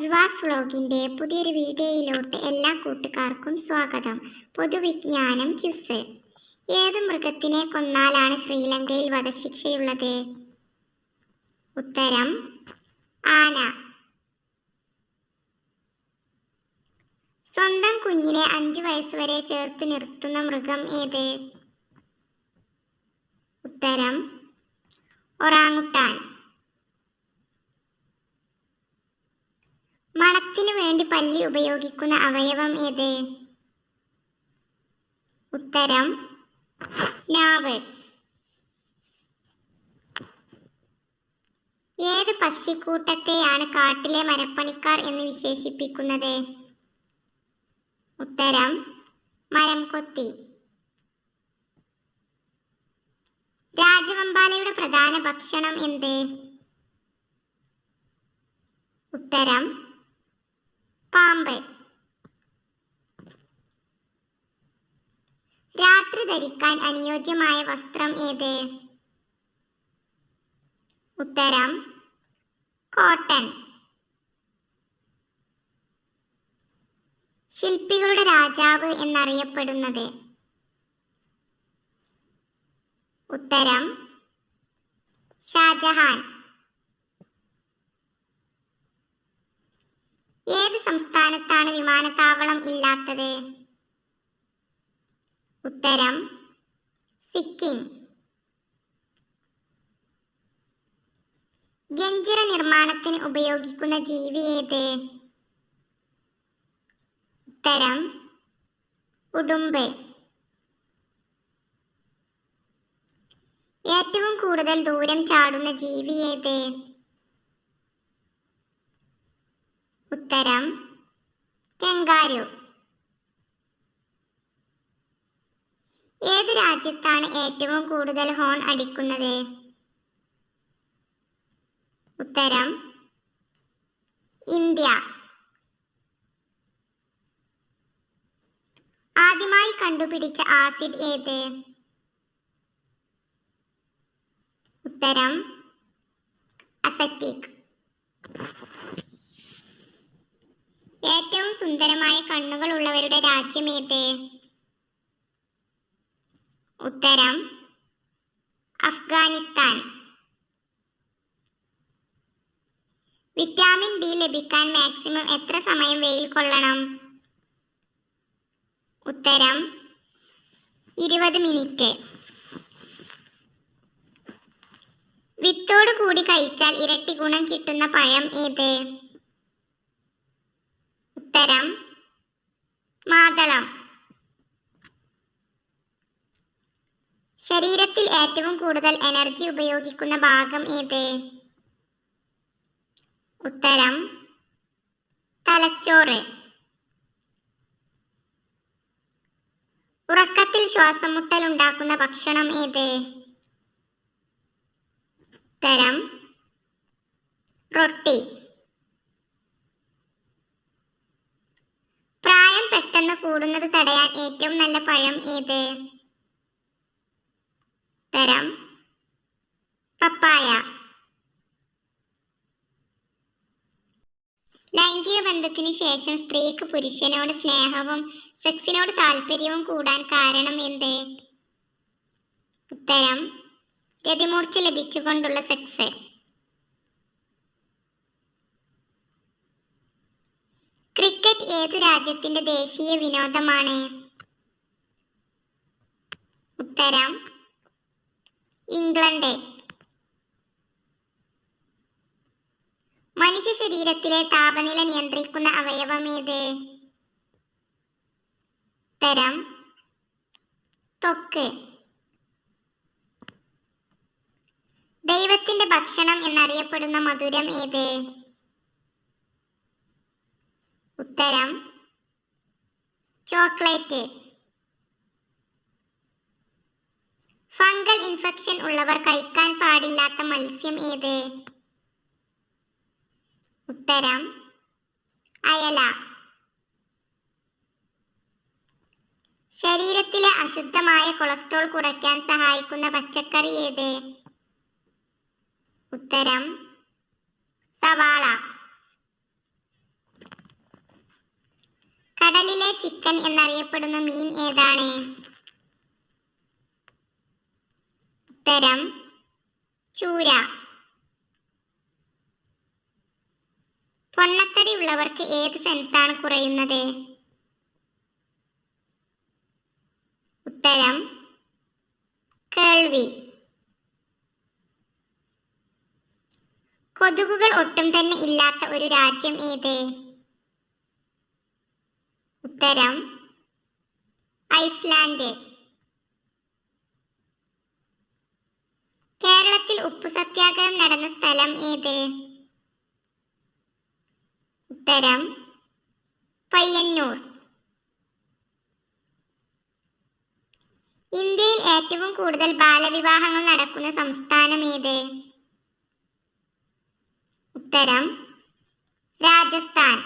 അസ്വാസ് വ്ലോഗിൻ്റെ പുതിയൊരു വീഡിയോയിലോട്ട് എല്ലാ കൂട്ടുകാർക്കും സ്വാഗതം. പൊതുവിജ്ഞാനം ക്യുസ്. ഏത് മൃഗത്തിനെ കൊന്നാലാണ് ശ്രീലങ്കയിൽ വധശിക്ഷയുള്ളത്? ഉത്തരം ആന. സ്വന്തം കുഞ്ഞിനെ 5 വയസ്സുവരെ ചേർത്ത് നിർത്തുന്ന മൃഗം ഏത്? ഉത്തരം ഒറാങ്ങുട്ടാൻ. മണത്തിനു വേണ്ടി പല്ലി ഉപയോഗിക്കുന്ന അവയവം ഏത്? ഉത്തരം നാവ്. ഏത് പക്ഷിക്കൂട്ടത്തെയാണ് കാട്ടിലെ മരപ്പണിക്കാർ എന്ന് വിശേഷിപ്പിക്കുന്നത്? ഉത്തരം മരംകൊത്തി. രാജവെമ്പാലയുടെ പ്രധാന ഭക്ഷണം എന്ത്? ഉത്തരം പാമ്പ്. രാത്രി ധരിക്കാൻ അനുയോജ്യമായ വസ്ത്രം ഏത്? ഉത്തരം കോട്ടൺ. ശില്പികളുടെ രാജാവ് എന്നറിയപ്പെടുന്നത്? ഉത്തരം ഷാജഹാൻ. ഏത് സംസ്ഥാനത്താണ് വിമാനത്താവളം ഇല്ലാത്തത്? ഉത്തരം സിക്കിം. ഗഞ്ചിറ നിർമ്മാണത്തിന് ഉപയോഗിക്കുന്ന ജീവി ഏത്? ഉത്തരം ഉടുമ്പ്. ഏറ്റവും കൂടുതൽ ദൂരം ചാടുന്ന ജീവി ഏത്? ഉത്തരം കെങ്കാരു. ഏത് രാജ്യത്താണ് ഏറ്റവും കൂടുതൽ ഹോൺ അടിക്കുന്നത്? ഉത്തരം ഇന്ത്യ. ആദ്യമായി കണ്ടുപിടിച്ച ആസിഡ് ഏത്? ഉത്തരം അസറ്റിക്. ഏറ്റവും സുന്ദരമായ കണ്ണുകൾ ഉള്ളവരുടെ രാജ്യം ഏത്? ഉത്തരം അഫ്ഗാനിസ്ഥാൻ. വിറ്റാമിൻ ഡി ലഭിക്കാൻ മാക്സിമം എത്ര സമയം വെയിൽ കൊള്ളണം? ഉത്തരം 20 മിനിറ്റ്. വിത്തോട് കൂടി കഴിച്ചാൽ ഇരട്ടി ഗുണം കിട്ടുന്ന പഴം ഏത്? ഉത്തരം മാതളം. ശരീരത്തിൽ ഏറ്റവും കൂടുതൽ എനർജി ഉപയോഗിക്കുന്ന ഭാഗം ഏത്? ഉത്തരം തലച്ചോറ്. ഉറക്കത്തിൽ ശ്വാസം മുട്ടൽ ഉണ്ടാക്കുന്ന ഭക്ഷണം ഏത്? ഉത്തരം റൊട്ടി. പ്രായം പെട്ടെന്ന് കൂടുന്നത് തടയാൻ ഏറ്റവും നല്ല പഴം ഏത്? ഉത്തരം പപ്പായ. ലൈംഗിക ബന്ധത്തിന് ശേഷം സ്ത്രീക്ക് പുരുഷനോട് സ്നേഹവും സെക്സിനോട് താല്പര്യവും കൂടാൻ കാരണം എന്ത്? ഉത്തരം രതിമൂർച്ച ലഭിച്ചുകൊണ്ടുള്ള സെക്സ്. ക്രിക്കറ്റ് ഏതു രാജ്യത്തിന്റെ ദേശീയ വിനോദമാണ്? ഉത്തരം ഇംഗ്ലണ്ട്. മനുഷ്യ ശരീരത്തിലെ താപനില നിയന്ത്രിക്കുന്ന അവയവം ഏത്? ഉത്തരം ത്വക്ക്. ദൈവത്തിന്റെ ഭക്ഷണം എന്നറിയപ്പെടുന്ന മധുരം ഏത്? ഉത്തരം ചോക്ലേറ്റ്. ഫംഗൽ ഇൻഫെക്ഷൻ ഉള്ളവർ കഴിക്കാൻ പാടില്ലാത്ത മത്സ്യം ഏത്? ഉത്തരം അയല. ശരീരത്തിലെ അശുദ്ധമായ കൊളസ്ട്രോൾ കുറയ്ക്കാൻ സഹായിക്കുന്ന പച്ചക്കറി ഏത്? ഉത്തരം സവാള. എന്നറിയപ്പെടുന്ന മീൻ ഏതാണ്? ഉത്തരം ചൂര. പൊണ്ണത്തടി ഉള്ളവർക്ക് ഏത് സെൻസാണ് കുറയുന്നത്? ഉത്തരം കേൾവി. കൊതുകുകൾ ഒട്ടും തന്നെ ഇല്ലാത്ത ഒരു രാജ്യം ഏത്? ഉത്തരം ഐസ്ലാൻഡ്. കേരളത്തിൽ ഉപ്പു സത്യാഗ്രഹം നടന്ന സ്ഥലം ഏത്? ഉത്തരം പയ്യന്നൂർ. ഇന്ത്യയിൽ ഏറ്റവും കൂടുതൽ ബാലവിവാഹങ്ങൾ നടക്കുന്ന സംസ്ഥാനം ഏത്? ഉത്തരം രാജസ്ഥാൻ.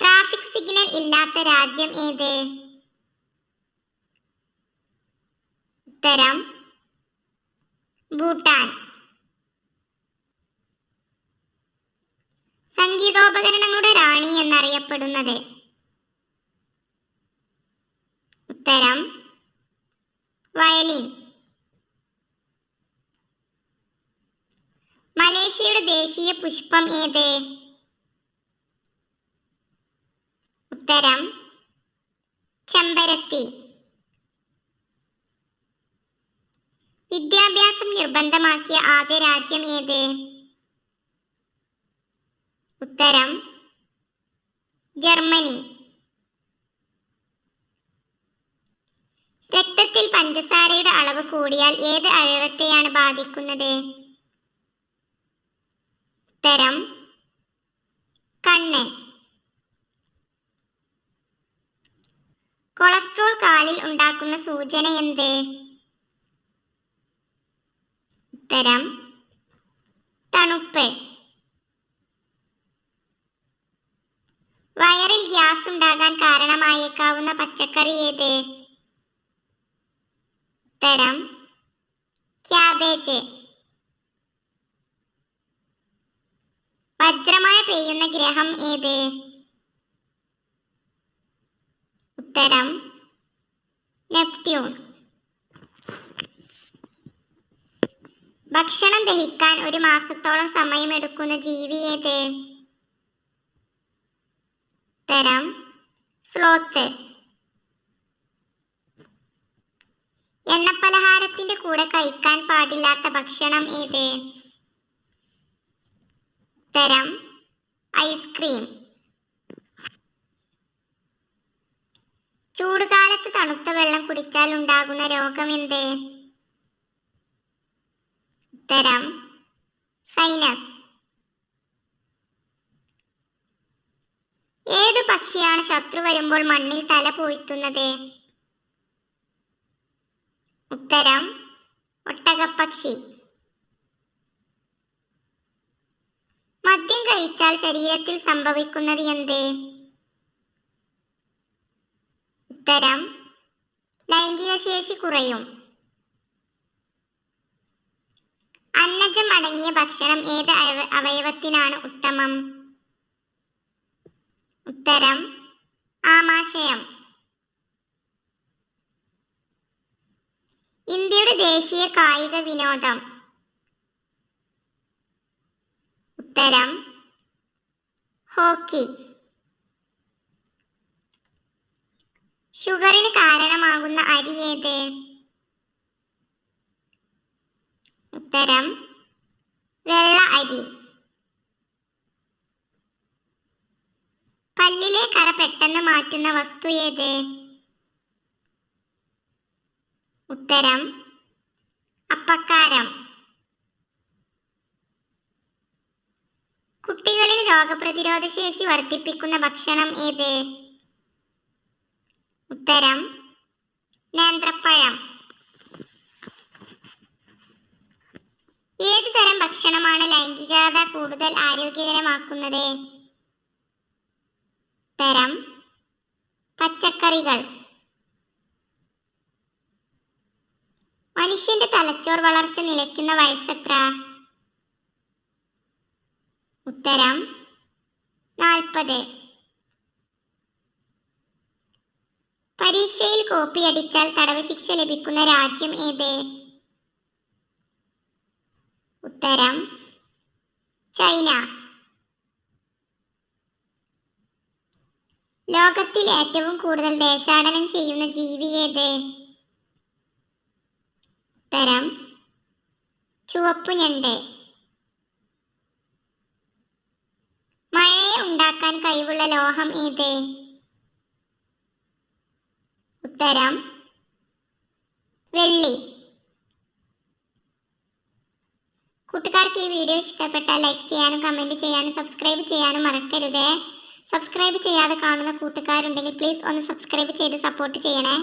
ട്രാഫിക് സിഗ്നൽ ഇല്ലാത്ത രാജ്യം ഏത്? ഉത്തരം ഭൂട്ടാൻ. സംഗീതോപകരണങ്ങളുടെ റാണി എന്നറിയപ്പെടുന്നത്? ഉത്തരം വയലിൻ. മലേഷ്യയുടെ ദേശീയ പുഷ്പം ഏത്? ഉത്തരം ചെമ്പരത്തി. വിദ്യാഭ്യാസം നിർബന്ധമാക്കിയ ആദ്യ രാജ്യം ഏത്? ഉത്തരം ജർമ്മനി. രക്തത്തിൽ പഞ്ചസാരയുടെ അളവ് കൂടിയാൽ ഏത് അവയവത്തെയാണ് ബാധിക്കുന്നത്? ഉത്തരം കണ്ണ്. കൊളസ്ട്രോൾ കാലിൽ ഉണ്ടാക്കുന്ന സൂചന എന്ത്? ഉത്തരം തണുപ്പ്. വയറിൽ ഗ്യാസ് ഉണ്ടാകാൻ കാരണമായേക്കാവുന്ന പച്ചക്കറി ഏത്? ഉത്തരം ക്യാബേജ്. വജ്രമഴ പെയ്യുന്ന ഗ്രഹം ഏത്? ഉത്തരം നെപ്റ്റ്യൂൺ. ഭക്ഷണം ദഹിക്കാൻ ഒരു മാസത്തോളം സമയമെടുക്കുന്ന ജീവി ഏത്? ഉത്തരം സ്ലോത്ത്. എണ്ണപ്പലഹാരത്തിന്റെ കൂടെ കഴിക്കാൻ പാടില്ലാത്ത ഭക്ഷണം ഏത്? ഉത്തരം ഐസ്ക്രീം. ചൂടുകാലത്ത് തണുത്ത വെള്ളം കുടിച്ചാൽ ഉണ്ടാകുന്ന രോഗം എന്ത്? ഉത്തരം സൈനസ്. ഏതു പക്ഷിയാണ് ശത്രു വരുമ്പോൾ മണ്ണിൽ തല പൂഴ്ത്തുന്നത്? ഉത്തരം ഒട്ടകപ്പക്ഷി. മദ്യം കഴിച്ചാൽ ശരീരത്തിൽ സംഭവിക്കുന്നത് എന്ത്? ഉത്തരം ലൈംഗിക ശേഷി കുറയും. അന്നജം അടങ്ങിയ ഭക്ഷണം ഏത് അവയവത്തിനാണ് ഉത്തമം? ഉത്തരം ആമാശയം. ഇന്ത്യയുടെ ദേശീയ കായിക വിനോദം? ഉത്തരം ഹോക്കി. ഷുഗറിന് കാരണമാകുന്ന അരി ഏത്? ഉത്തരം വെള്ള അരി. പല്ലിലെ കറ പെട്ടെന്ന് മാറ്റുന്ന വസ്തു ഏത്? ഉത്തരം അപ്പക്കാരം. കുട്ടികളിൽ രോഗപ്രതിരോധ ശേഷി വർദ്ധിപ്പിക്കുന്ന ഭക്ഷണം ഏത്? ഉത്തരം നേന്ത്രപ്പഴം. ഏതു തരം ഭക്ഷണമാണ് ലൈംഗികത കൂടുതൽ ആരോഗ്യകരമാക്കുന്നത്? ഉത്തരം പച്ചക്കറികൾ. മനുഷ്യന്റെ തലച്ചോർ വളർച്ച നിലയ്ക്കുന്ന വയസ്സെത്ര? ഉത്തരം 40. പരീക്ഷയിൽ കോപ്പി അടിച്ചാൽ തടവ് ശിക്ഷ ലഭിക്കുന്ന രാജ്യം ഏത്? ഉത്തരം ചൈന. ലോകത്തിൽ ഏറ്റവും കൂടുതൽ ദേശാടനം ചെയ്യുന്ന ജീവി ഏത്? ഉത്തരം ചുവപ്പുഞണ്ട്. മഴയെ ഉണ്ടാക്കാൻ കഴിവുള്ള ലോഹം ഏത്? ഉത്തരം വെള്ളി. കൂട്ടുകാർക്ക് ഈ വീഡിയോ ഇഷ്ടപ്പെട്ടാൽ ലൈക്ക് ചെയ്യാനും കമൻറ്റ് ചെയ്യാനും സബ്സ്ക്രൈബ് ചെയ്യാനും മറക്കരുത്. സബ്സ്ക്രൈബ് ചെയ്യാതെ കാണുന്ന കൂട്ടുകാരുണ്ടെങ്കിൽ പ്ലീസ് ഒന്ന് സബ്സ്ക്രൈബ് ചെയ്ത് സപ്പോർട്ട് ചെയ്യണേ.